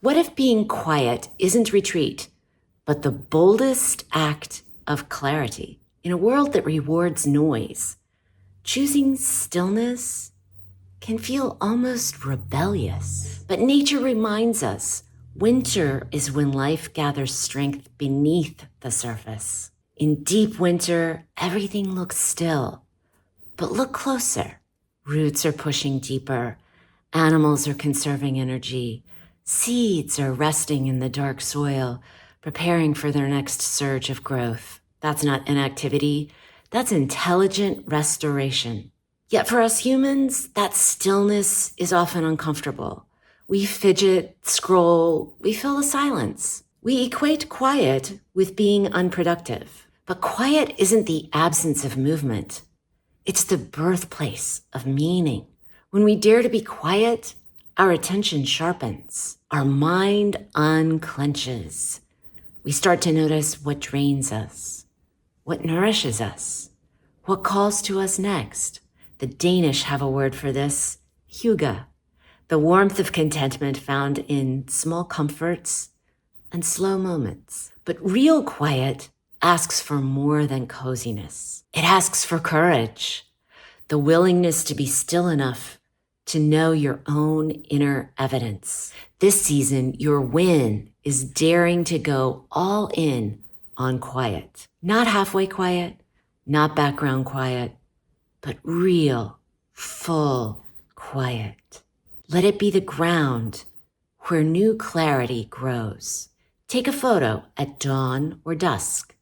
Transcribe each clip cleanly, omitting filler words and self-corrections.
What if being quiet isn't retreat, but the boldest act of clarity? In a world that rewards noise, choosing stillness can feel almost rebellious. But nature reminds us, winter is when life gathers strength beneath the surface. In deep winter, everything looks still. But look closer. Roots are pushing deeper. Animals are conserving energy. Seeds are resting in the dark soil, preparing for their next surge of growth. That's not inactivity. That's intelligent restoration. Yet for us humans, that stillness is often uncomfortable. We fidget, scroll, we fill the silence. We equate quiet with being unproductive. But quiet isn't the absence of movement. It's the birthplace of meaning. When we dare to be quiet, our attention sharpens. Our mind unclenches. We start to notice what drains us, what nourishes us, what calls to us next. The Danish have a word for this, hygge, the warmth of contentment found in small comforts and slow moments. But real quiet asks for more than coziness. It asks for courage, the willingness to be still enough to know your own inner evidence. This season, your win is daring to go all in on quiet. Not halfway quiet, not background quiet, but real, full quiet. Let it be the ground where new clarity grows. Take a photo at dawn or dusk,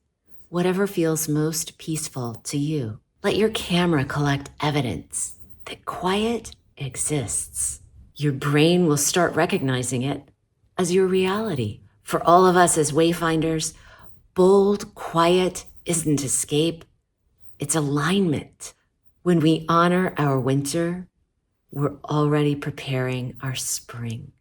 whatever feels most peaceful to you. Let your camera collect evidence that quiet exists. Your brain will start recognizing it as your reality. For all of us as wayfinders, bold quiet isn't escape, it's alignment. When we honor our winter, we're already preparing our spring.